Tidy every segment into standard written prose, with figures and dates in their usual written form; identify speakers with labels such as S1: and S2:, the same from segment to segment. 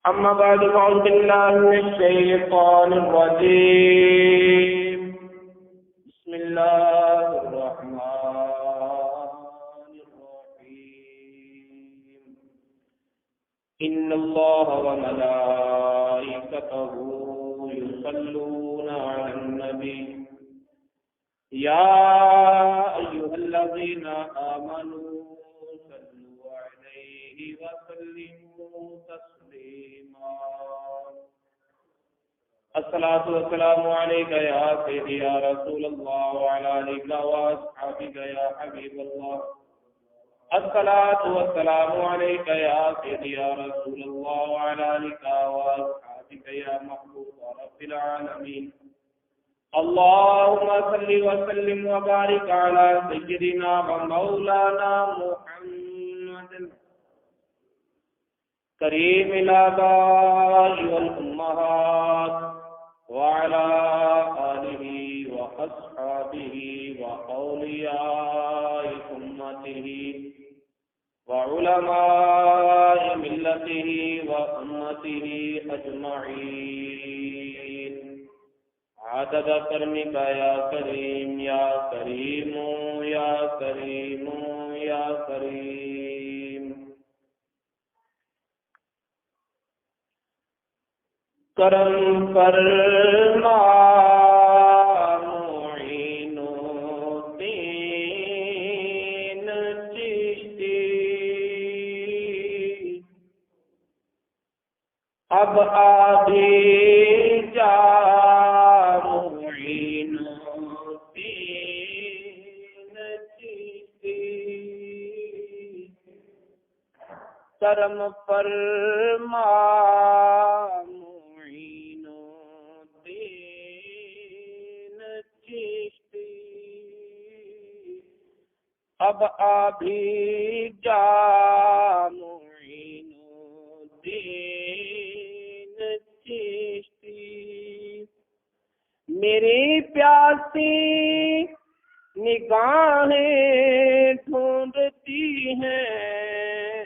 S1: أما بعد فأعوذ بالله من الشيطان الرجيم. بسم الله الرحمن الرحيم. إن الله وملائكته يصلون على النبي يا أيها الذين آمنوا صلوا عليه وسلموا تسليما. الصلاة والسلام عليك يا سيدي يا رسول الله وعلى آلك وأصحابك يا حبيب الله. الصلاة والسلام عليك يا سيدي يا رسول الله وعلى آلك وأصحابك يا محبوب رب العالمين. اللهم صل وسلم وبارك على سيدنا ومولانا محمد كريم الآباء والأمهات وعلى آله وأصحابه وأولياء أمته وعلماء ملته وأمته أجمعين عدد کرمک یا کریم یا کریم یا کریم یا کریم. کرم فرما معین الدین چشتی اب آبی جا کرم فرما معین الدین چشتی اب ابھی جا معین الدین چشتی. میری پیاسی نگاہیں ڈھونڈتی ہیں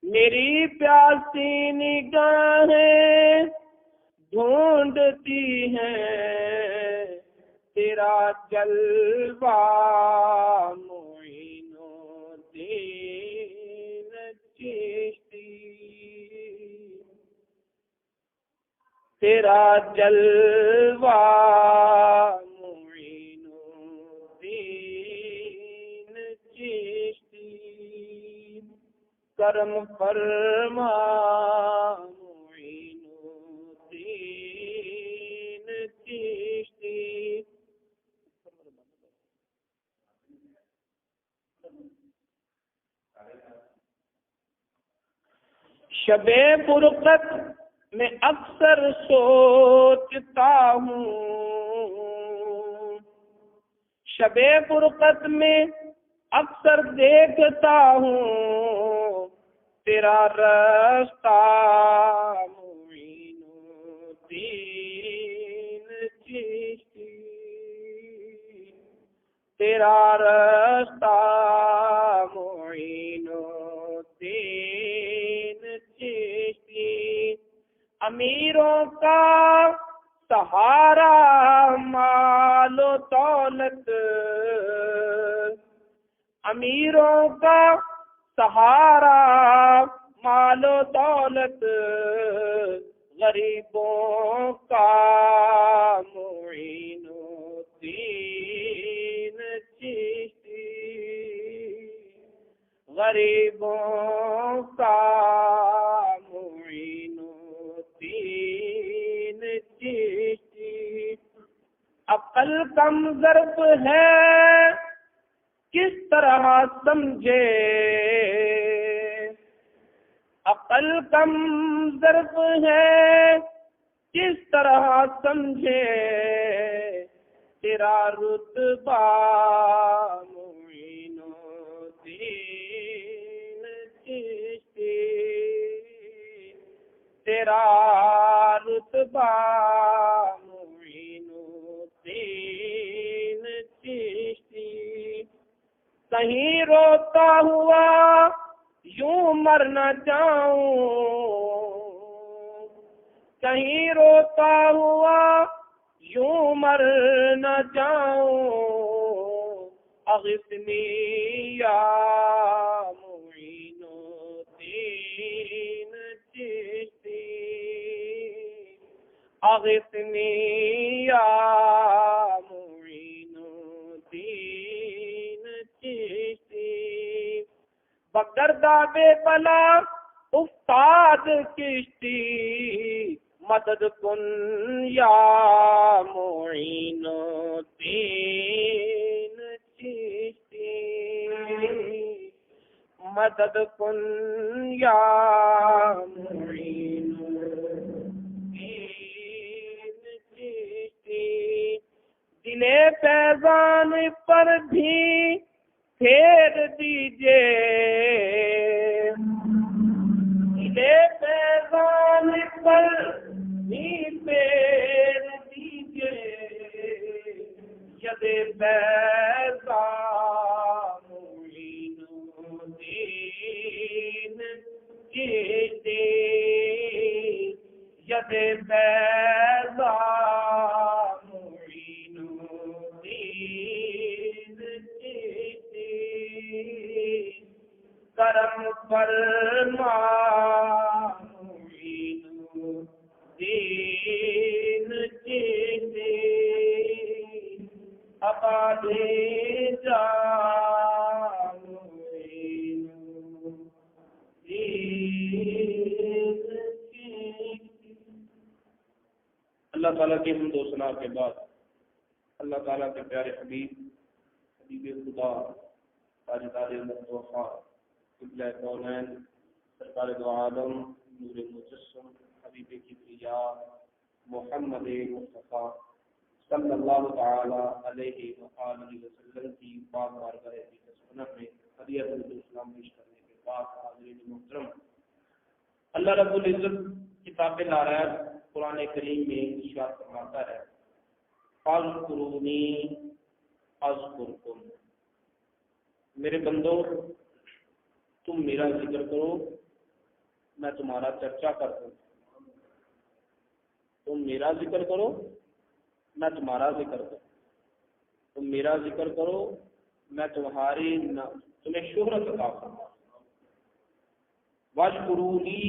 S1: میری پیاسی نگاہیں ڈھونڈتی ہیں تیرا جلوہ معین الدین چشتی. تیرا جلوہ معین الدین چشتی. کرم فرما معین الدین چشتی. شب فرقت میں اکثر سوچتا ہوں شب فرقت میں اکثر دیکھتا ہوں تیرا رستہ معین الدین چشتی. تیرا رستہ معین الدین چشتی. امیروں کا سہارا مال و دولت امیروں کا سہارا مال و دولت غریبوں کا معین الدین چشتی. غریبوں کا معین الدین چشتی. عقل کم ضرب ہے کس طرح سمجھے عقل کم ضرب ہے کس طرح سمجھے تیرا رتبہ معین الدین چشتی. تیرا رتبہ معین الدین چشتی. کہیں روتا ہوا یوں مر نہ جاؤں کہیں روتا ہوا، یوں مر نہ جاؤں، اغثنی یا معین الدین چشتی، اغثنی یا معین الدین چشتی، بگردہ بے بلا استاد کشتی، مدد کن یا معین الدین چشتی، مدد کن یا معین الدین چشتی، دل فیضان پر بھی پھیر دیجئے، دل فیضان پر بھی پھیر دیجئے، ید فیضان معین الدین چشتی، ید فیضان معین الدین چشتی، کرم فرما معین الدین چشتی، آباد جا معین الدین چشتی۔ اللہ تعالیٰ کی حمد و ثنا کے بعد اللہ تعالیٰ کے پیارے حبیب خدا تاجدار مصطفیٰ قبلہ کونین سرکار دو عالم نور مجسم حبیب کبریا محمد مصطفیٰ صلی اللہ تعالی علیہ وآلہ وسلم کی پاک بارگاہ سنت میں ہدیۃ الاسلام پیش کرنے کے بعد حاضرین محترم، اللہ رب العزت کتاب لا رہا ہے، قرآن کریم میں ارشاد فرماتا ہے فاذکرونی اذکرکم، میرے بندو تم میرا ذکر کرو میں تمہارا چرچا کرتا ہوں، تم میرا ذکر کرو میں تمہارا ذکر کروں، تم میرا ذکر کرو میں تمہیں شہرت عطا کروں، واشکرونی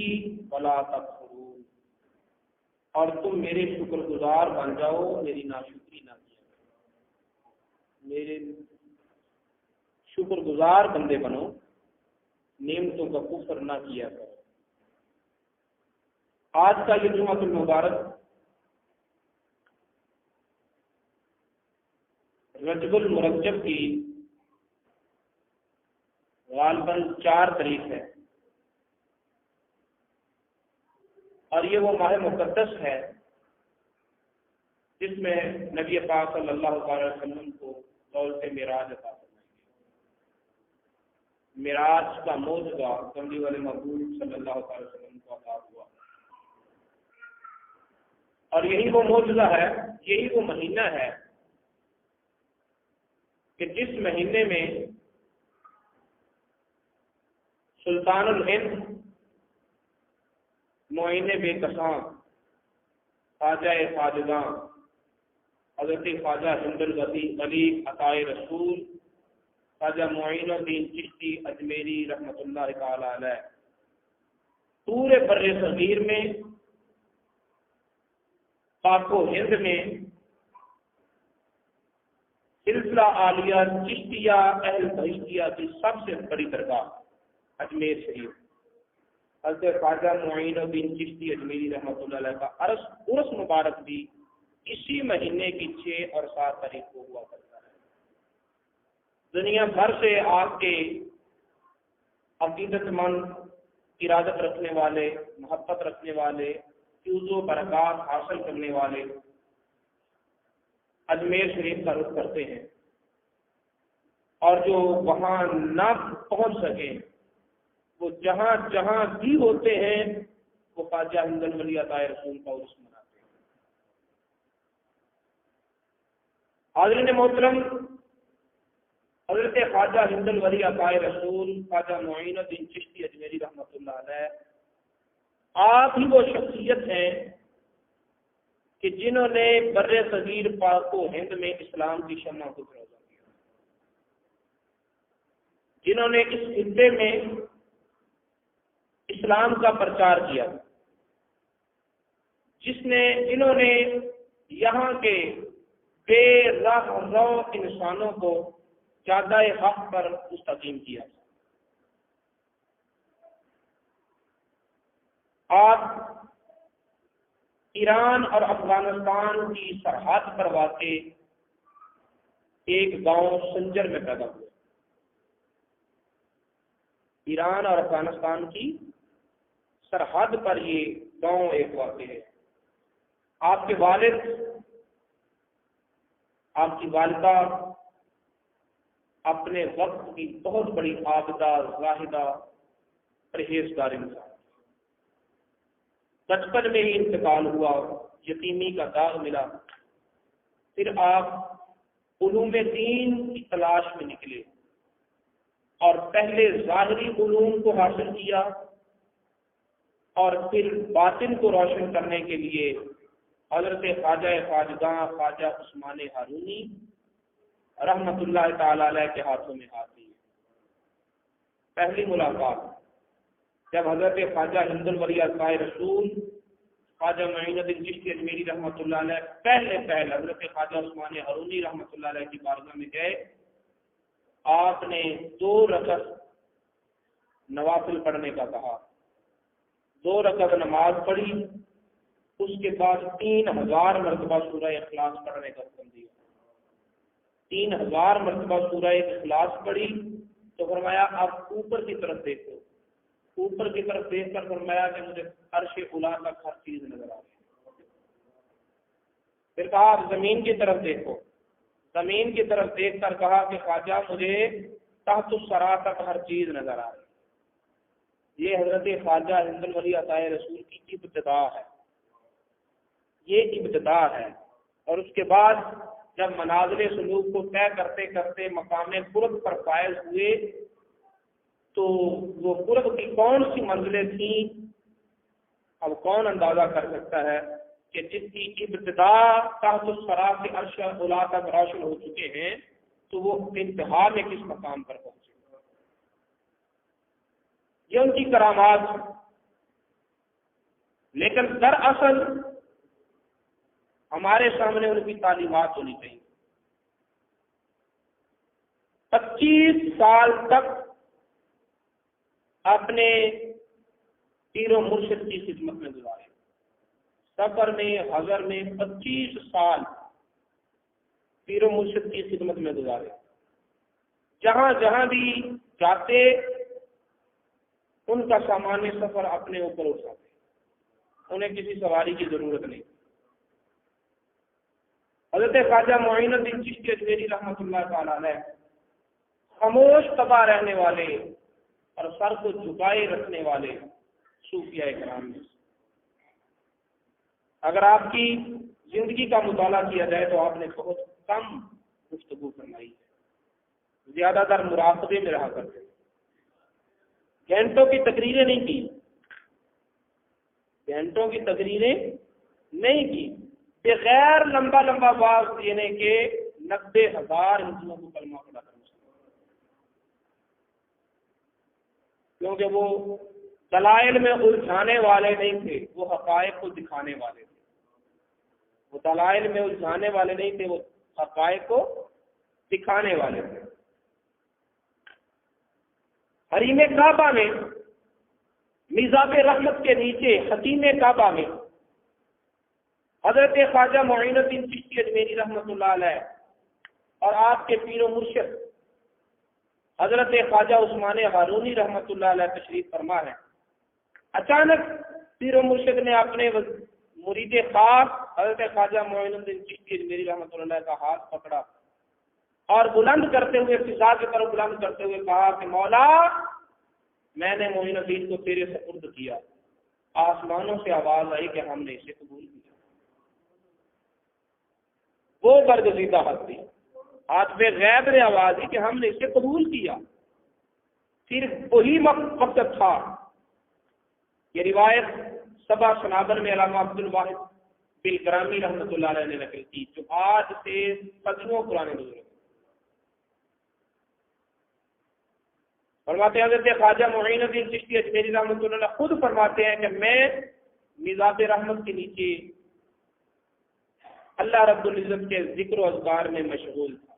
S1: ولا تکفرون، اور تم میرے شکر گزار بن جاؤ، میری ناشکری نہ کیا کرو، میرے شکر گزار بندے بنو، نعمتوں کا کفر نہ کیا کرو۔ آج کا یہ جمعہ المبارک رجب المرجب کی غالباً 4 تاریخ ہے، اور یہ وہ ماہ مقدس ہے جس میں نبی پاک صلی اللہ علیہ وسلم کو دولت معراج عطا فرمائی گئی۔ معراج کا معجزہ کملی والے محبوب صلی اللہ علیہ وسلم کو عطا ہوا، اور یہی وہ معجزہ ہے، یہی وہ مہینہ ہے کہ جس مہینے میں سلطان الہند معین بے کساں خواجہ خواجگاں حضرت خواجہ ہند الغنی علی عطائے رسول خواجہ معین الدین چشتی اجمیری رحمۃ اللہ تعالی علیہ پورے بر صغیر میں، پاک و ہند میں سلسلہ عالیہ چشتیہ اہل بہشتیہ کی سب سے بڑی درگاہ اجمیر شریف حضرت خواجہ معین الدین چشتی اجمیری رحمۃ اللہ علیہ کا عرس مبارک بھی اسی مہینے کی 6 اور 7 تاریخ کو ہوا کرتا ہے۔ دنیا بھر سے آپ کے عقیدت مند، ارادت رکھنے والے، محبت رکھنے والے، فیوز و برکات حاصل کرنے والے اجمیر شریف کا رخ کرتے ہیں، اور جو وہاں نہ پہنچ سکے وہ جہاں جہاں بھی ہوتے ہیں وہ خواجہ ہند الولی عطائے رسول کا عرس مناتے ہیں۔ حاضرین محترم، حضرت خواجہ ہند الولی عطا رسول خواجہ معین الدین چشتی اجمیری رحمۃ اللہ علیہ، آپ ہی وہ شخصیت ہیں کہ جنہوں نے بر صغیر پاک و ہند میں اسلام کی شمع کو فروزہ کیا، جنہوں نے اس خطے میں اسلام کا پرچار کیا، جنہوں نے یہاں کے بے راہ رو انسانوں کو جادہ حق پر مستقیم کیا۔ آپ ایران اور افغانستان کی سرحد پر واقع ایک گاؤں سنجر میں پیدا ہوئے۔ ایران اور افغانستان کی سرحد پر یہ گاؤں ایک واقع ہے۔ آپ کے والد، آپ کی والدہ اپنے وقت کی بہت بڑی عابدہ، زاہدہ، پرہیزگار انسان، بچپن میں ہی انتقال ہوا، یتیمی کا داغ ملا، پھر آپ علوم دین کی تلاش میں نکلے اور پہلے ظاہری علوم کو حاصل کیا اور پھر باطن کو روشن کرنے کے لیے حضرت خواجہ خواجگاں خواجہ عثمان ہارونی رحمت اللہ تعالی علیہ کے ہاتھوں میں ہاتھ دیے۔ پہلی ملاقات جب حضرت خواجہ ہند الولی عطا رسول خواجہ معین الدین چشتی اجمیری رحمۃ اللہ علیہ پہلے حضرت خواجہ عثمان ہارونی رحمۃ اللہ علیہ کی بارگاہ میں گئے، آپ نے 2 رکعت نوافل پڑھنے کا کہا، 2 رکعت نماز پڑھی، اس کے بعد 3000 مرتبہ سورہ اخلاص پڑھنے کا حکم دیا۔ 3000 مرتبہ سورہ اخلاص پڑھی تو فرمایا آپ اوپر کی طرف دیکھو، اوپر کی طرف دیکھ کر فرمایا کہ مجھے عرش اولا تک ہر چیز نظر آ رہی ہے۔ پھر کہا آپ زمین کی طرف دیکھو، زمین کی طرف دیکھ کر کہا کہ خواجہ مجھے تحت الثری تک ہر چیز نظر آ رہی ہے۔ یہ حضرت خواجہ ہند الولی عطا رسول کی ابتدا ہے، یہ ابتدا ہے۔ اور اس کے بعد جب منازل سلوک کو طے کرتے کرتے مقام قرب پر فائز ہوئے تو وہ قرب کی کون سی منزلیں تھیں، اب کون اندازہ کر سکتا ہے کہ جس کی ابتدا تحت الثری سے عرش اولا تک روشن ہو چکے ہیں تو وہ انتہا میں کس مقام پر پہنچے۔ یہ ان کی کرامات، لیکن دراصل ہمارے سامنے ان کی تعلیمات ہونی چاہیے۔ 25 سال تک اپنے پیر و مرشد کی خدمت میں گزارے، سفر میں حضر میں 25 سال پیر و مرشد کی خدمت میں گزارے۔ جہاں جہاں بھی جاتے ان کا سامان سفر اپنے اوپر اٹھاتے، انہیں کسی سواری کی ضرورت نہیں۔ حضرت خواجہ معین الدین چشتی اجمیری رحمۃ اللہ تعالی علیہ خاموش تباہ رہنے والے اور سر کو جھکائے رکھنے والے صوفیاء کرام میں، اگر آپ کی زندگی کا مطالعہ کیا جائے تو آپ نے بہت کم گفتگو فرمائی ہے، زیادہ تر مراقبے میں رہا کرتے، گھنٹوں کی تقریریں نہیں کی، گھنٹوں کی تقریریں نہیں کی، بغیر لمبا لمبا باز دینے کے 90,000 ہندوؤں کو کلمہ پڑھا کرنا، کیونکہ وہ دلائل میں الجھانے والے نہیں تھے، وہ حقائق کو دکھانے والے تھے۔ وہ دلائل میں الجھانے والے نہیں تھے، وہ حقائق کو دکھانے والے تھے۔ حریم کعبہ میں میزاب رحمت کے نیچے حتیم کعبہ میں حضرت خواجہ معین الدین چشتی اجمیری رحمۃ اللہ علیہ اور آپ کے پیر و مرشد حضرت خواجہ عثمان ہارونی رحمۃ اللہ علیہ تشریف فرما ہے۔ اچانک پیر و مرشد نے اپنے مرید خاص حضرت خواجہ معین الدین چشتی اجمیری رحمۃ اللہ علیہ کا ہاتھ پکڑا اور بلند کرتے ہوئے فضا کی طرف بلند کرتے ہوئے کہا کہ مولا میں نے معین الدین کو تیرے سپرد کیا۔ آسمانوں سے آواز آئی کہ ہم نے اسے قبول کیا۔ وہ برگزیدہ حق تھی، عاطف غیب نے آواز دی کہ ہم نے اسے قبول کیا، صرف وہی وقت تھا۔ یہ روایت سبا سنابر میں علامہ عبد الواحد بالکرامی رحمۃ اللہ علیہ نے نقل کی، جو آج سے صدیوں پرانے بزرگ۔ فرماتے ہیں حضرت خواجہ معین الدین چشتی اجمیری رحمۃ اللہ علیہ خود فرماتے ہیں کہ میں میزاب رحمت کے نیچے اللہ رب العزت کے ذکر و اذکار میں مشغول تھا،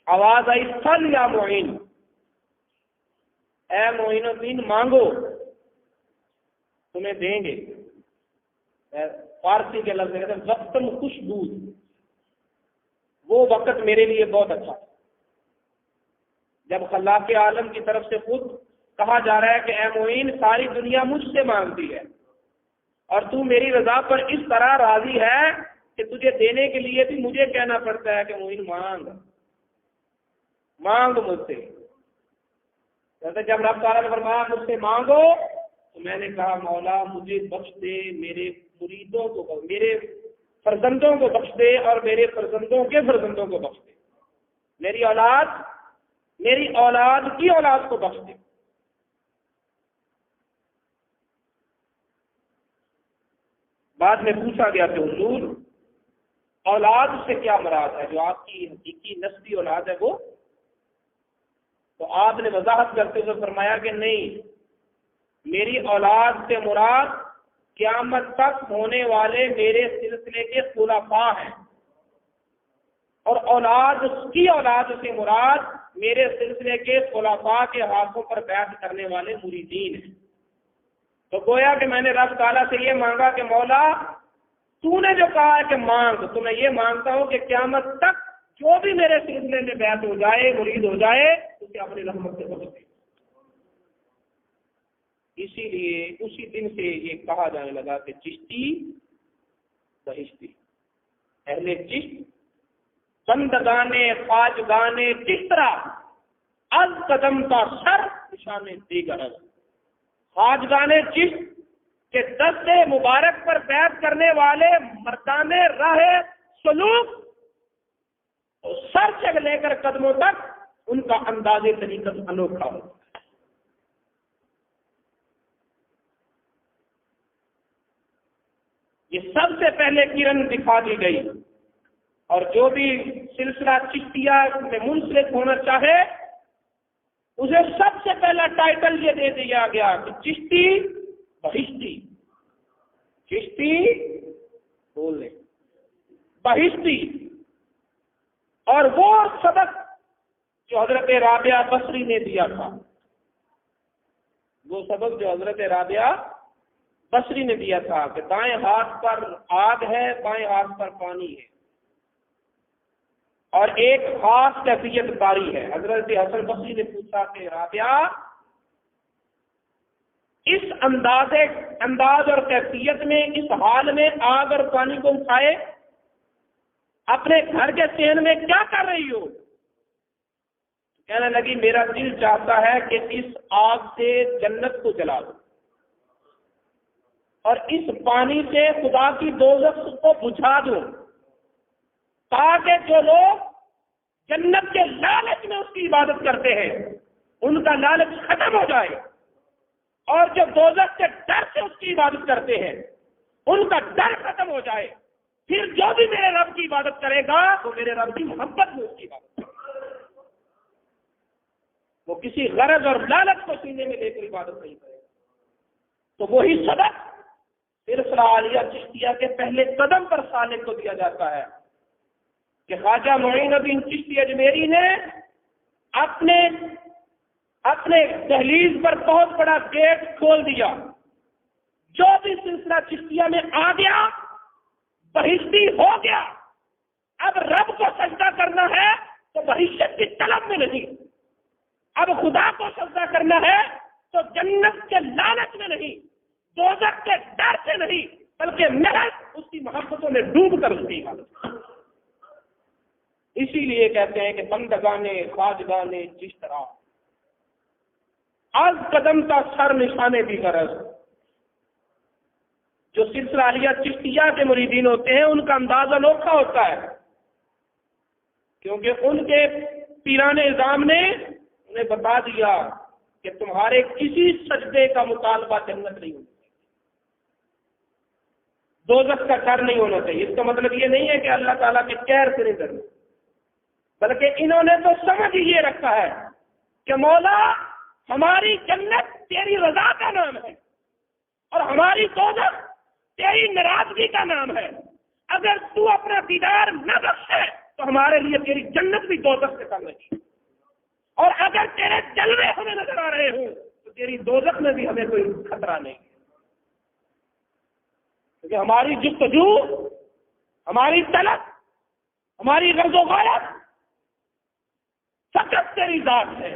S1: آواز آئی سل یا معین، اے معین الدین مانگو تمہیں دیں گے۔ فارسی کے لفظ کہتے ہیں وقتاً خوشبود، وہ وقت میرے لیے بہت اچھا تھا جب خلاق عالم کی طرف سے خود کہا جا رہا ہے کہ اے معین ساری دنیا مجھ سے مانگتی ہے اور تو میری رضا پر اس طرح راضی ہے کہ تجھے دینے کے لیے بھی مجھے کہنا پڑتا ہے کہ معین مانگ مانگ مجھ سے۔ جب رب تعالیٰ نے فرمایا مجھ سے مانگو تو میں نے کہا مولا مجھے بخش دے، میرے مریدوں کو، میرے فرزندوں کو بخش دے اور میرے فرزندوں کے فرزندوں کو بخش دے، میری اولاد کی اولاد کو بخش دے۔ بعد میں پوچھا گیا کہ حضور اولاد سے کیا مراد ہے، جو آپ کی حقیقی نسبی اولاد ہے وہ؟ تو آپ نے وضاحت کرتے ہوئے فرمایا کہ نہیں، میری اولاد سے مراد قیامت تک ہونے والے میرے سلسلے کے خلفاء ہیں، اور اولاد کی اولاد سے مراد میرے سلسلے کے خلفاء کے ہاتھوں پر بیعت کرنے والے مریدین ہیں۔ تو گویا کہ میں نے رب تعالیٰ سے یہ مانگا کہ مولا تو نے جو کہا ہے کہ مانگ، تو میں یہ مانگتا ہوں کہ قیامت تک جو بھی میرے سلسلے میں بیعت ہو جائے، مرید ہو جائے، اسے اپنی رحمت سے بخش دے۔ اسی لیے اسی دن سے یہ کہا جانے لگا کہ چشتی بہشتی، اہل چشت بندگانے خواجگانے چشترا از قدم کا سر نشان دیگر، خواجگانے چشت کے دستے مبارک پر بیعت کرنے والے مردان راہ سلوک، سر سے لے کر قدموں تک ان کا انداز طریقت انوکھا ہوتا ہے۔ یہ سب سے پہلے کرن دکھا دی گئی، اور جو بھی سلسلہ چشتیہ میں منسلک ہونا چاہے اسے سب سے پہلا ٹائٹل یہ دے دیا گیا کہ چشتی بہشتی، چشتی بول لیں بہشتی۔ اور وہ سبق جو حضرت رابعہ بصری نے دیا تھا، وہ سبق جو حضرت رابعہ بصری نے دیا تھا کہ دائیں ہاتھ پر آگ ہے، بائیں ہاتھ پر پانی ہے، اور ایک خاص کیفیت کاری ہے۔ حضرت حسن بصری نے پوچھا کہ رابعہ اس انداز اور کیفیت میں، اس حال میں آگ اور پانی کو اٹھائے اپنے گھر کے صحن میں کیا کر رہی ہو؟ کہنے لگی میرا دل چاہتا ہے کہ اس آگ سے جنت کو جلا دو اور اس پانی سے خدا کی دوزخ کو بجھا دو، تاکہ جو لوگ جنت کے لالچ میں اس کی عبادت کرتے ہیں ان کا لالچ ختم ہو جائے، اور جو دوزخ کے ڈر سے اس کی عبادت کرتے ہیں ان کا ڈر ختم ہو جائے۔ پھر جو بھی میرے رب کی عبادت کرے گا وہ میرے رب کی محبت میں اس کی عبادت کرے گا، وہ کسی غرض اور لالچ کو سینے میں لے کر عبادت نہیں کرے گا۔ تو وہی سبق سلسلہ عالیہ چشتیہ کے پہلے قدم پر سالک کو دیا جاتا ہے کہ خواجہ معین الدین چشتی اجمیری نے اپنے دہلیز پر بہت بڑا گیٹ کھول دیا، جو بھی سلسلہ چشتیہ میں آ گیا بہشتی ہو گیا۔ اب رب کو سجدہ کرنا ہے تو بہشت کی طلب میں نہیں، اب خدا کو سجدہ کرنا ہے تو جنت کے لالچ میں نہیں، دوزخ کے ڈر سے نہیں، بلکہ محض اس کی محبتوں میں ڈوب کر اس کی عبادت۔ اسی لیے کہتے ہیں کہ بندگانے خواجگانے چشترا از قدم کا سر نشانے بھی غرض۔ جو سلسلہ عالیہ چشتیہ کے مریدین ہوتے ہیں ان کا انداز انوکھا ہوتا ہے، کیونکہ ان کے پیران نظام نے انہیں بتا دیا کہ تمہارے کسی سجدے کا مطالبہ جنت نہیں ہونا چاہیے، دوزخ کا ڈر نہیں ہونا چاہیے۔ اس کا مطلب یہ نہیں ہے کہ اللہ تعالیٰ کے قہر سے نہیں ڈرنا، بلکہ انہوں نے تو سمجھ یہ رکھا ہے کہ مولا ہماری جنت تیری رضا کا نام ہے اور ہماری دوزخ تیری ناراضگی کا نام ہے، اگر تو اپنا دیدار نہ بخشے تو ہمارے لیے تیری جنت بھی دوزخ سے کم نہیں، اور اگر تیرے جلوے ہمیں نظر آ رہے ہوں تو تیری دوزخ میں بھی ہمیں کوئی خطرہ نہیں، کیونکہ ہماری جستجو، ہماری طلب، ہماری غرض و غایت فقط تیری ذات ہے،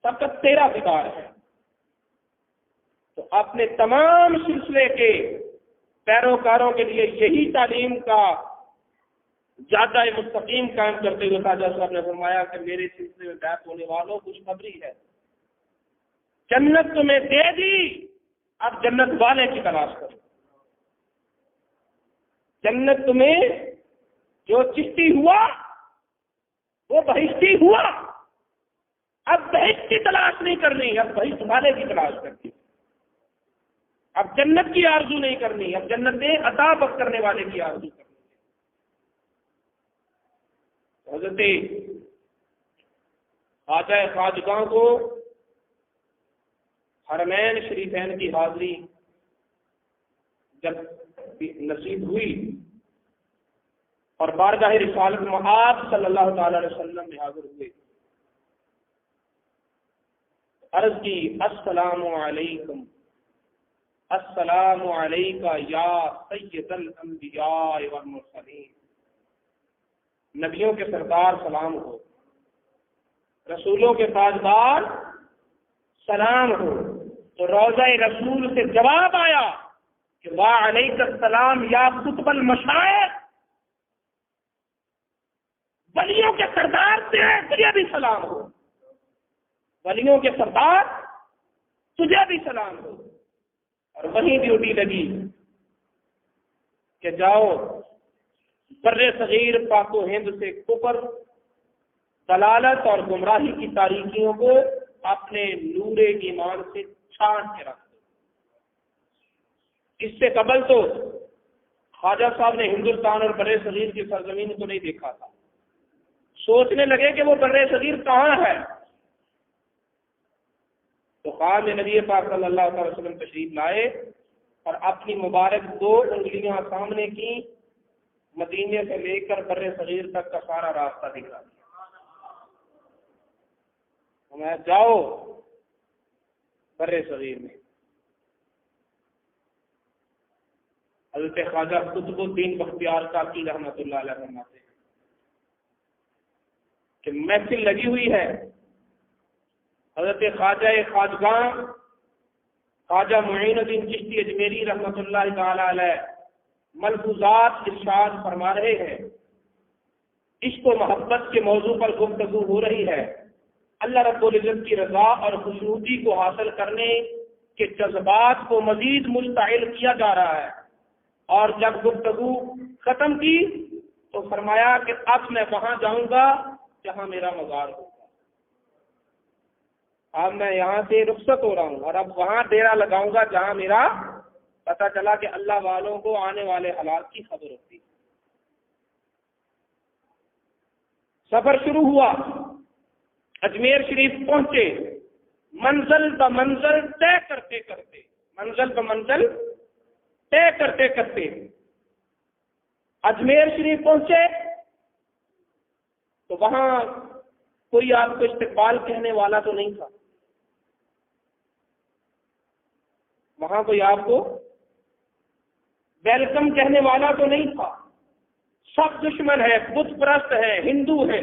S1: فقط تیرا دیدار ہے۔ تو اپنے تمام سلسلے کے پیروکاروں کے لیے یہی تعلیم کا جادہ مستقیم قائم کرتے ہوئے خواجہ صاحب نے فرمایا کہ میرے سلسلے میں بیعت ہونے والوں خوشخبری ہے، جنت تمہیں دے دی، اب جنت والے کی تلاش کرو۔ جنت تمہیں جو چشتی ہوا وہ بہشتی ہوا، اب بہشت کی تلاش نہیں کرنی، اب بہشت والے کی تلاش کرنی، اب جنت کی آرزو نہیں کرنی، اب جنت عطا بخش کرنے والے کی آرزو کرنی۔ حضرت خواجہ خواجگاں کو حرمین شریفین کی حاضری جب نصیب ہوئی اور بارگاہ رسالت مآب صلی اللہ تعالی علیہ وسلم میں حاضر ہوئے، عرض کی السلام علیکم، السلام علیکہ یا سید الانبیاء والمرسلین، نبیوں کے سردار سلام ہو، رسولوں کے تاجدار سلام ہو۔ تو روضہ رسول سے جواب آیا کہ وعلیک السلام یا قطب المشائخ، ولیوں کے سردار تجھے بھی سلام ہو، ولیوں کے سردار تجھے بھی سلام ہو۔ اور وہیں ڈیوٹی لگی کہ جاؤ بر صغیر پاک و ہند سے کفر، دلالت اور گمراہی کی تاریکیوں کو اپنے نور ایمان سے چھانٹ کے رکھ دو۔ اس سے قبل تو خواجہ صاحب نے ہندوستان اور بر صغیر کی سرزمین کو نہیں دیکھا تھا، سوچنے لگے کہ وہ بر صغیر کہاں ہے، تو خواجہ نبی پاک صلی اللہ علیہ وسلم تشریف لائے اور اپنی مبارک 2 انگلیاں سامنے کی، مدینے سے لے کر بر صغیر تک کا سارا راستہ دکھا دیا۔ میں جاؤ بر صغیر میں۔ حضرت خواجہ قطب الدین بختیار کاکی رحمۃ اللہ علیہ فرماتے ہیں کہ محفل لگی ہوئی ہے، حضرت خواجہ خواجگاں خواجہ معین الدین چشتی اجمیری رحمۃ اللہ تعالی علیہ ملفوظات ارشاد فرما رہے ہیں، عشق و محبت کے موضوع پر گفتگو ہو رہی ہے، اللہ رب العزت کی رضا اور خوشنودی کو حاصل کرنے کے جذبات کو مزید مشتعل کیا جا رہا ہے، اور جب گفتگو ختم کی تو فرمایا کہ اب میں وہاں جاؤں گا جہاں میرا مزار ہوگا، اب میں یہاں سے رخصت ہو رہا ہوں اور اب وہاں ڈیرا لگاؤں گا جہاں میرا پتہ چلا کہ اللہ والوں کو آنے والے حالات کی خبر ہوتی ہے۔ سفر شروع ہوا، اجمیر شریف پہنچے، منزل بمنزل طے کرتے کرتے، منزل بمنزل طے کرتے کرتے اجمیر شریف پہنچے تو وہاں کوئی آپ کو استقبال کہنے والا تو نہیں تھا، وہاں کوئی آپ کو ویلکم کہنے والا تو نہیں تھا، سب دشمن ہے، بت پرست ہے، ہندو ہے،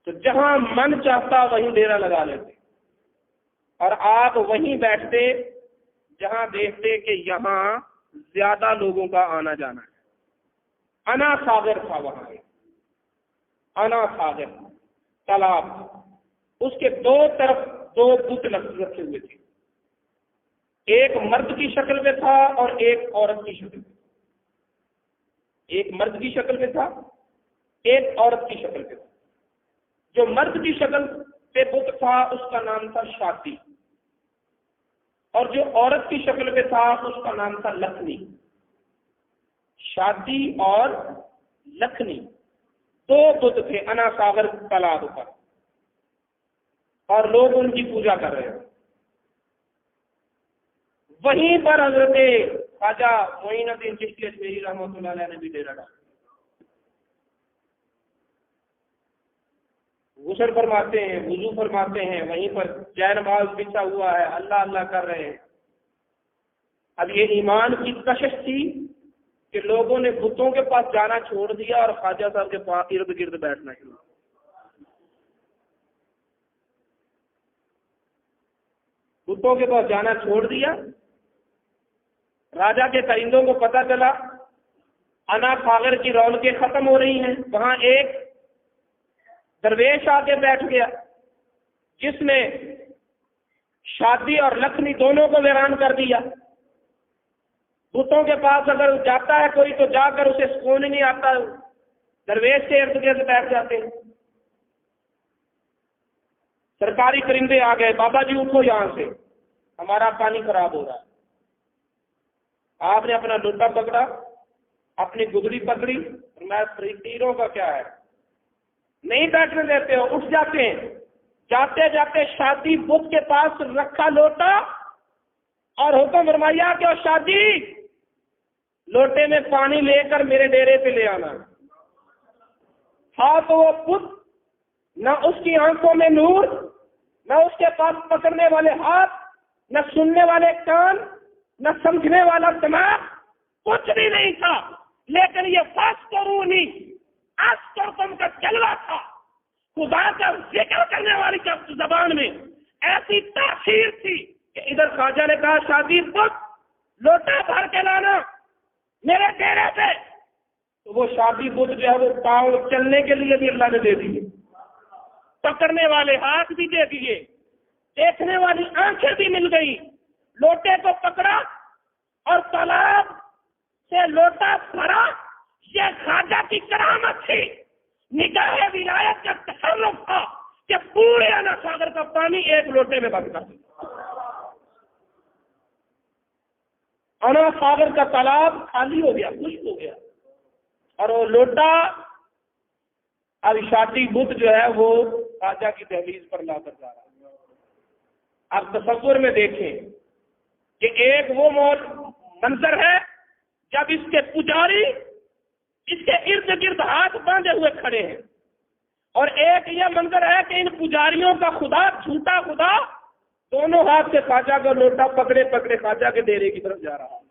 S1: تو جہاں من چاہتا وہیں ڈیرا لگا لیتے اور آپ وہیں بیٹھتے جہاں دیکھتے کہ یہاں زیادہ لوگوں کا آنا جانا ہے۔ انا ساگر تھا وہاں، انا ساگر تالاب، اس کے 2 طرف 2 بت رکھے ہوئے تھے، ایک مرد کی شکل میں تھا اور ایک عورت کی شکل میں، ایک مرد کی شکل میں تھا ایک عورت کی شکل پہ تھا. جو مرد کی شکل پہ بت تھا اس کا نام تھا شادی، اور جو عورت کی شکل پہ تھا اس کا نام تھا لکھنی. شادی اور لکھنی دو بت تھے انا ساگر تالاب پر، اور لوگ ان کی پوجا کر رہے ہیں. وہیں پر حضرت خواجہ معین الدین چشتی اجمیری رحمۃ اللہ علیہ نے بھی ڈیرا ڈالا. غسل فرماتے ہیں، وضو فرماتے ہیں، وہیں پر جے نماز بچھا ہوا ہے، اللہ اللہ کر رہے ہیں. اب یہ ایمان کی کشش تھی کہ لوگوں نے بتوں کے پاس جانا چھوڑ دیا اور خواجہ صاحب کے پاس ارد گرد بیٹھنا شروع. بتوں کے پاس جانا چھوڑ دیا. راجا کے کرندوں کو پتہ چلا انا ساگر کی رونقیں ختم ہو رہی ہیں. وہاں ایک درویش آ کے بیٹھ گیا جس نے شادی اور لکھنی دونوں کو ویران کر دیا. بتوں کے پاس اگر جاتا ہے کوئی تو جا کر اسے سکون ہی نہیں آتا، درویش کے ارد گرد بیٹھ جاتے ہیں. سرکاری کرندے آ گئے، بابا جی اٹھو یہاں سے، ہمارا پانی خراب ہو رہا ہے. آپ نے اپنا لوٹا پکڑا، اپنی گدڑی پکڑی، میں تیروں کا کیا ہے، نہیں بیٹھنے دیتے ہو، اٹھ جاتے ہیں. جاتے جاتے شادی بت کے پاس رکھا لوٹا اور حکم فرمایا کہ شادی لوٹے میں پانی لے کر میرے ڈیرے پہ لے آنا. ہاں تو وہ بت نہ اس کی آنکھوں میں نور، نہ اس کے پاس پکڑنے والے ہاتھ، نہ سننے والے کان، نہ سمجھنے والا دماغ، کچھ بھی نہیں تھا. لیکن یہ فاسترونی استرتم کا جلوہ تھا. خدا کا ذکر کرنے والی زبان میں ایسی تاثیر تھی کہ ادھر خواجہ نے کہا شادی بت لوٹا بھر کے لانا میرے ڈیرے پہ، تو وہ شادی بت جو ہے وہ پاؤں چلنے کے لیے بھی اللہ نے دے دیے، پکڑنے والے ہاتھ بھی دے دیے، دیکھنے والی آنکھیں بھی مل گئی. لوٹے کو پکڑا اور تالاب سے لوٹا بھرا. یہ خواجہ کی کرامت تھی، نگاہ ولایت کا تصرف تھا کہ پورے انا ساگر کا پانی ایک لوٹے میں بند کر دیا. انا ساگر کا تالاب خالی ہو گیا، خشک ہو گیا، اور وہ لوٹا اب شادی بت جو ہے وہ خواجہ کی دہلیز پر لا کر جا رہا ہے. اب تصور میں دیکھیں کہ ایک وہ منظر ہے جب اس کے پجاری اس کے ارد گرد ہاتھ باندھے ہوئے کھڑے ہیں، اور ایک یہ منظر ہے کہ ان پجاریوں کا خدا جھوٹا خدا دونوں ہاتھ سے خواجہ کا لوٹا پکڑے پکڑے خواجہ کے ڈیرے کی طرف جا رہا ہے.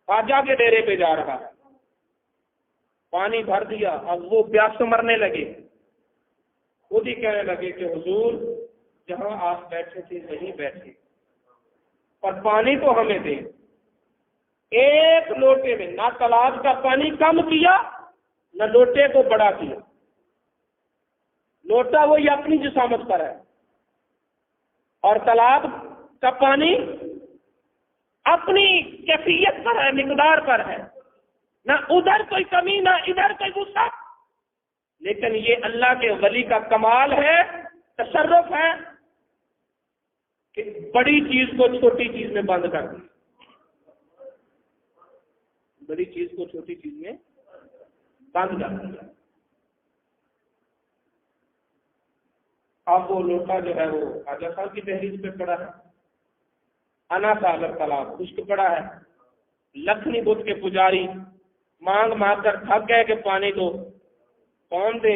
S1: خواجہ کے ڈیرے پہ جا رہا ہے. پانی بھر دیا. اب وہ پیاس سے مرنے لگے، خود ہی کہنے لگے کہ حضور جہاں آپ بیٹھے تھے وہیں بیٹھے اور پانی تو ہمیں دے. ایک لوٹے میں نہ تالاب کا پانی کم کیا نہ لوٹے کو بڑا کیا. لوٹا وہی اپنی جسامت پر ہے اور تالاب کا پانی اپنی کیفیت پر ہے، مقدار پر ہے، نہ ادھر کوئی کمی نہ ادھر کوئی غصہ. لیکن یہ اللہ کے ولی کا کمال ہے، تصرف ہے کہ بڑی چیز کو چھوٹی چیز میں بند کر دیا. بڑی چیز کو چھوٹی چیز میں بند کر دیا. اب وہ لوٹا جو ہے وہ خواجہ صاحب کی دہلیز پہ پڑا ہے. انا ساگر تالاب خشک پڑا ہے. لکھنی بت کے پجاری مانگ مانگ کر تھک گئے کہ پانی دو، کون دے.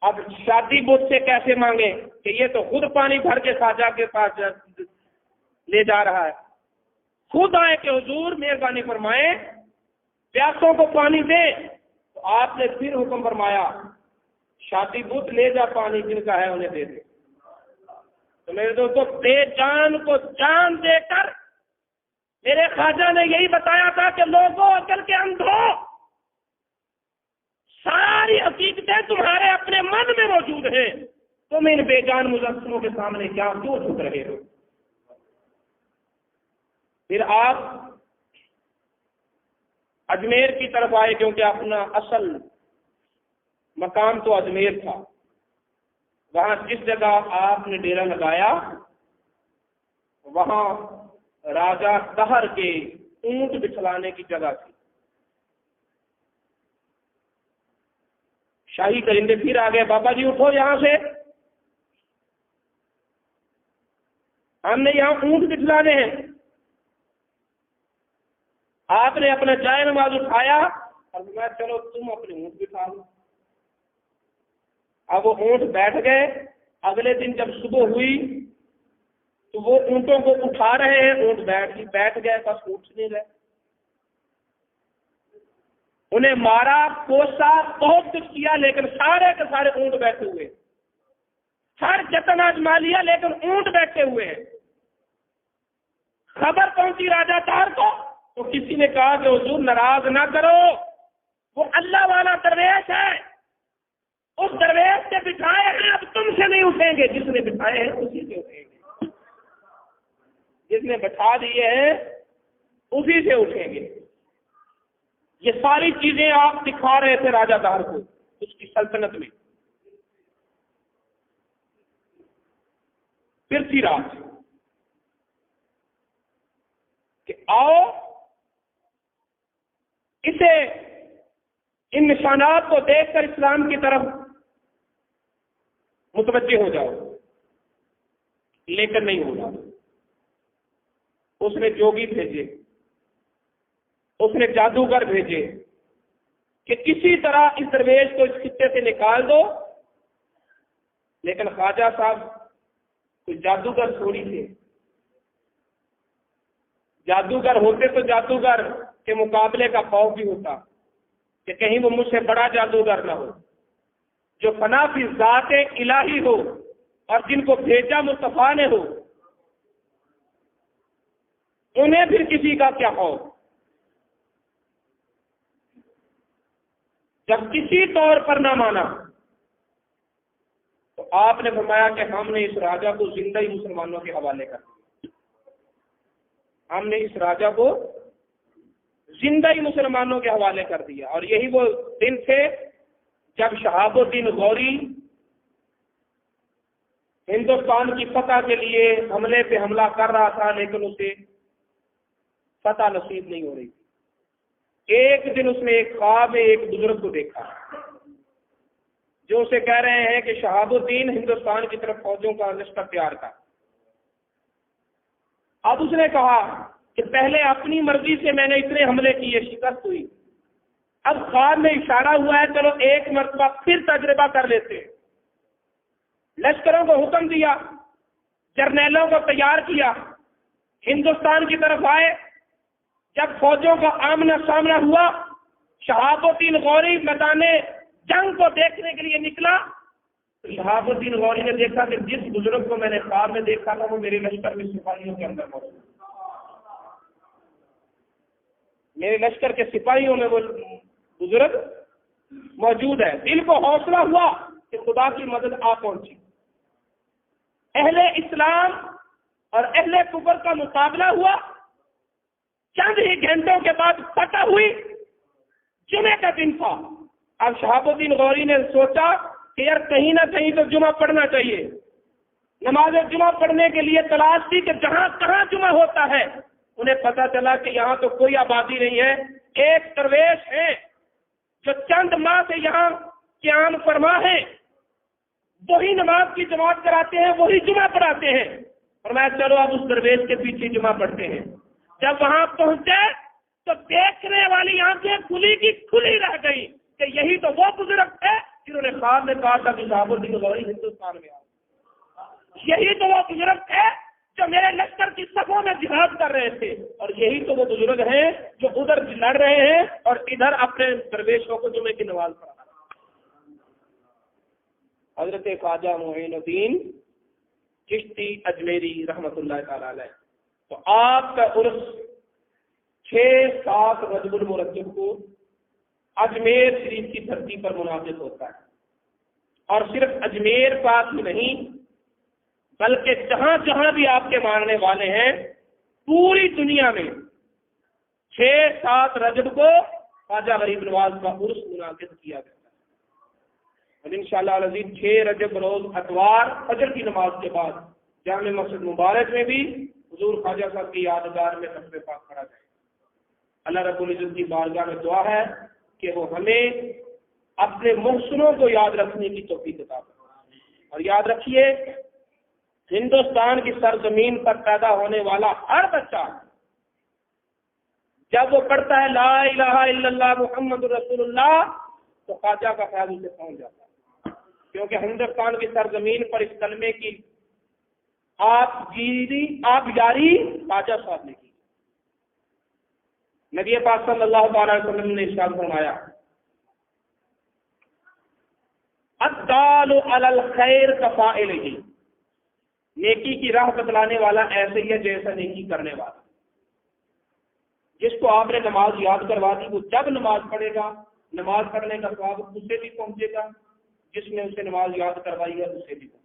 S1: اب شادی بت سے کیسے مانگے کہ یہ تو خود پانی بھر کے خواجہ کے پاس لے جا رہا ہے. خود آئے کہ حضور مہربانی فرمائے پیاسوں کو پانی دے. تو آپ نے پھر حکم فرمایا شادی بت لے جا پانی جن کا ہے انہیں دے دے. تو میرے دوستوں بے جان کو جان دے کر میرے خواجہ نے یہی بتایا تھا کہ لوگوں عقل کے اندھو، ساری حقیقتیں تمہارے اپنے من میں موجود ہیں، تم ان بے جان مجسموں کے سامنے کیوں جھک رہے ہو. پھر آپ اجمیر کی طرف آئے کیونکہ اپنا اصل مقام تو اجمیر تھا. وہاں جس جگہ آپ نے ڈیرا لگایا وہاں راجا دہر کے اونٹ بچھلانے کی جگہ تھی. شاہی کرندے پھر آ گئے, بابا جی اٹھو یہاں سے, ہم نے یہاں اونٹ بچھلانے ہیں. آپ نے اپنا جائے نماز اٹھایا اور میں چلو تم اپنے اونٹ بٹھا لو. اب وہ اونٹ بیٹھ گئے. اگلے دن جب صبح ہوئی تو وہ اونٹوں کو اٹھا رہے ہیں, اونٹ بیٹھ گئے, بس اٹھ نہیں رہے. انہیں مارا, کوسا, بہت کچھ کیا, لیکن سارے کے سارے اونٹ بیٹھے ہوئے. ہر جتن آزما لیا لیکن اونٹ بیٹھے ہوئے ہیں. خبر پہنچی راجا دہر کو تو کسی نے کہا کہ حضور ناراض نہ کرو, وہ اللہ والا درویش ہے, اس درویش سے بٹھائے ہیں, اب تم سے نہیں اٹھیں گے. جس نے بٹھائے ہیں اسی سے اٹھیں گے, جس نے بٹھا دیے ہیں اسی سے اٹھیں گے. یہ ساری چیزیں آپ دکھا رہے تھے راجا دہر کو اس کی سلطنت میں. پھر تھی رات کہ آؤ اسے ان نشانات کو دیکھ کر اسلام کی طرف متوجہ ہو جاؤ, لیکن نہیں ہوگا. اس نے جوگی بھیجے, اس نے جادوگر بھیجے کہ کسی طرح اس درویش کو اس خطے سے نکال دو. لیکن خواجہ صاحب کوئی جادوگر تھوڑی تھے. جادوگر ہوتے تو جادوگر کے مقابلے کا خوف بھی ہوتا کہ کہیں وہ مجھ سے بڑا جادوگر نہ ہو. جو فنا فی ذات الہی ہو اور جن کو بھیجا مصطفیٰ نے ہو, انہیں پھر کسی کا کیا خوف. جب کسی طور پر نہ مانا تو آپ نے فرمایا کہ ہم نے اس راجا کو زندہ ہی مسلمانوں کے حوالے کر دیا. ہم نے اس راجا کو زندہ ہی مسلمانوں کے حوالے کر دیا. اور یہی وہ دن تھے جب شہاب الدین غوری ہندوستان کی فتح کے لیے حملے پہ حملہ کر رہا تھا, لیکن اسے فتح نصیب نہیں ہو رہی تھی. ایک دن اس نے ایک خواب میں ایک بزرگ کو دیکھا جو اسے کہہ رہے ہیں کہ شہاب الدین ہندوستان کی طرف فوجوں کا لشکر تیار کر. اب اس نے کہا کہ پہلے اپنی مرضی سے میں نے اتنے حملے کیے, شکست ہوئی. اب خواب میں اشارہ ہوا ہے چلو ایک مرتبہ پھر تجربہ کر لیتے. لشکروں کو حکم دیا, جرنیلوں کو تیار کیا, ہندوستان کی طرف آئے. جب فوجوں کا آمنا سامنا ہوا, شہاب الدین غوری میدان جنگ کو دیکھنے کے لیے نکلا. تو شہاب الدین غوری نے دیکھا کہ جس بزرگ کو میں نے خواب میں دیکھا تھا وہ میرے لشکر میں سپاہیوں کے اندر موجود, میرے لشکر کے سپاہیوں میں وہ بزرگ موجود ہے. دل کو حوصلہ ہوا کہ خدا کی مدد آ پہنچی. اہل اسلام اور اہل کفر کا مقابلہ ہوا. چند ہی گھنٹوں کے بعد فتح ہوئی. جمعے کا دن تھا. اب شہاب الدین غوری نے سوچا کہ یار کہیں نہ کہیں تو جمعہ پڑھنا چاہیے. نماز جمعہ پڑھنے کے لیے تلاش تھی کہ جہاں کہاں جمعہ ہوتا ہے. انہیں پتا چلا کہ یہاں تو کوئی آبادی نہیں ہے. ایک درویش ہے جو چند ماہ سے یہاں قیام فرما ہے, وہی نماز کی جماعت کراتے ہیں, وہی جمعہ پڑھاتے ہیں. اور میں چلو اب اس درویش کے پیچھے جمعہ پڑھتے ہیں. جب وہاں پہنچے تو دیکھنے والی آنکھیں کھلی کی کھلی رہ گئی کہ یہی تو وہ بزرگ تھے جنہوں نے خواب میں کہا تھا کہ شہاب الدین غوری ہندوستان میں آئے. یہی تو وہ بزرگ تھے جو میرے لشکر کی صفوں میں جہاد کر رہے تھے, اور یہی تو وہ بزرگ ہیں جو ادھر لڑ رہے ہیں اور ادھر اپنے درویشوں کو جمعے کی نماز پڑھا. حضرت خواجہ معین الدین چشتی اجمیری رحمۃ اللہ تعالی علیہ. تو آپ کا عرس 6-7 رجب المرجب کو اجمیر شریف کی دھرتی پر منعقد ہوتا ہے. اور صرف اجمیر پاک ہی نہیں بلکہ جہاں جہاں بھی آپ کے ماننے والے ہیں پوری دنیا میں 6-7 رجب کو خواجہ غریب نواز کا عرس منعقد کیا گیا ہے۔ اور انشاءاللہ العزیز 6 رجب روز اتوار فجر کی نماز کے بعد جامع مسجد مبارک میں بھی حضور خواجہ صاحب کی یادگار میں خطبہ پاک پڑھا جائے۔ اللہ رب العزت کی بارگاہ میں دعا ہے کہ وہ ہمیں اپنے محسنوں کو یاد رکھنے کی توفیق عطا فرمائے۔ اور یاد رکھیے، ہندوستان کی سرزمین پر پیدا ہونے والا ہر بچہ جب وہ پڑھتا ہے لا الہ الا اللہ محمد رسول اللہ تو خواجہ کا خیال اسے پہنچ جاتا ہے، کیونکہ ہندوستان کی سرزمین پر اس کلمے کی آپ جاری خواجہ صاحب نے کی۔ نبی پاک صلی اللہ تعالی علیہ وسلم نے ارشاد فرمایا الدال علی الخیر کفاعلہ، نیکی کی راہ بتلانے والا ایسے ہی ہے جیسا نیکی کرنے والا۔ جس کو آپ نے نماز یاد کروا دی وہ جب نماز پڑھے گا نماز پڑھنے کا ثواب اسے بھی پہنچے گا، جس نے اسے نماز یاد کروائی ہے اسے بھی پہنچے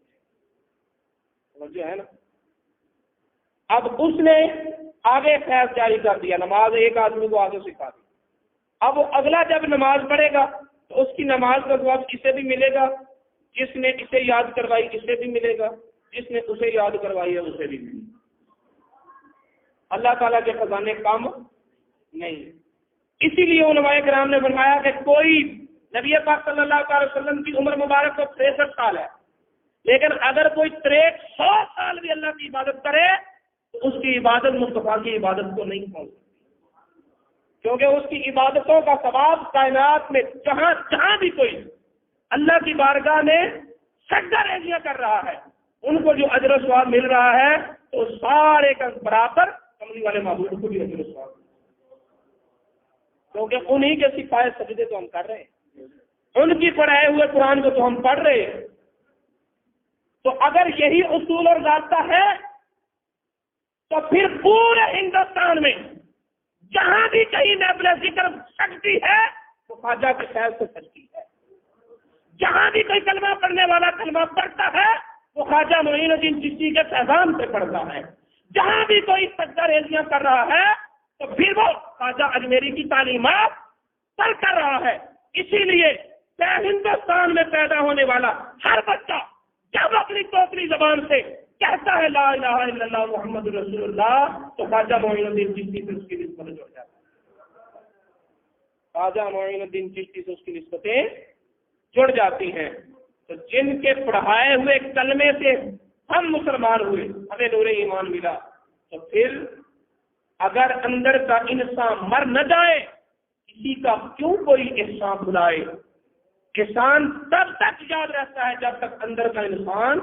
S1: گا۔ جو ہے نا، اب اس نے آگے فیض جاری کر دیا، نماز ایک آدمی کو آگے سکھا دی، اب وہ اگلا جب نماز پڑھے گا تو اس کی نماز کا ثواب اسے بھی ملے گا، جس نے اسے یاد کروائی اسے بھی ملے گا، جس نے اسے یاد کروائی ہے اسے بھی ملے گا۔ اللہ تعالیٰ کے خزانے کم نہیں۔ اسی لیے علماء کرام نے فرمایا کہ کوئی نبی پاک صلی اللہ علیہ وسلم کی عمر مبارک تو 63 سال ہے، لیکن اگر کوئی 100 سال بھی اللہ کی عبادت کرے تو اس کی عبادت مصطفیٰ کی عبادت کو نہیں پہنچ سکتی، کیونکہ اس کی عبادتوں کا ثواب کائنات میں جہاں جہاں بھی کوئی اللہ کی بارگاہ میں سجدہ ریزیاں کر رہا ہے ان کو جو اجر و ثواب مل رہا ہے تو سارے کا برابر کملی والے معبود کو بھی اجر و ثواب، کیونکہ انہی کے سپاہی سجدے تو ہم کر رہے ہیں، ان کی پڑھائے ہوئے قرآن کو تو ہم پڑھ رہے ہیں۔ تو اگر یہی اصول اور ضابطہ ہے تو پھر پورے ہندوستان میں جہاں بھی کہیں محفل ذکر سجتی ہے تو خواجہ کے خیال سے سجتی ہے، جہاں بھی کوئی کلمہ پڑھنے والا کلمہ پڑھتا ہے وہ خواجہ معین الدین چشتی کے پیغام سے پڑھتا ہے، جہاں بھی کوئی سجدہ ریزیاں کر رہا ہے تو پھر وہ خواجہ اجمیری کی تعلیمات پر کر رہا ہے۔ اسی لیے ہندوستان میں پیدا ہونے والا ہر بچہ جب اپنی توتلی زبان سے کہتا ہے لا الہ الا اللہ محمد رسول اللہ تو خواجہ معین الدین چشتی سے اس کی نسبتیں جڑ جاتی ہیں، خواجہ معین الدین چشتی سے اس کی نسبتیں جڑ جاتی ہیں۔ تو جن کے پڑھائے ہوئے کلمے سے ہم مسلمان ہوئے، ہمیں نور ایمان ملا، تو پھر اگر اندر کا انسان مر نہ جائے کسی کا کیوں کوئی احسان بلائے؟ احسان تب تک یاد رہتا ہے جب تک اندر کا انسان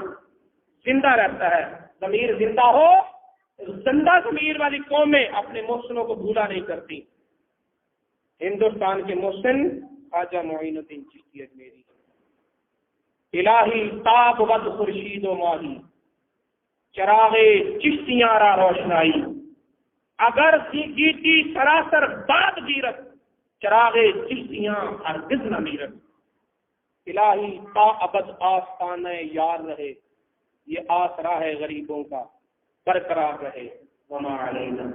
S1: زندہ رہتا ہے۔ ضمیر زندہ ہو، زندہ ضمیر والی قومیں اپنے محسنوں کو بھولا نہیں کرتی۔ ہندوستان کے محسن خواجہ معین الدین چشتی اجمیری، الہی تاب ود خورشید و ماہی، چراغ چشتیاں را روشنائی، اگر گیتی سراسر باد گیرت، چراغ چشتیاں ہرگز نہ میرت، الہی تا ابد آستانہ یار رہے، یہ آسرا ہے غریبوں کا برقرار رہے، وما علینا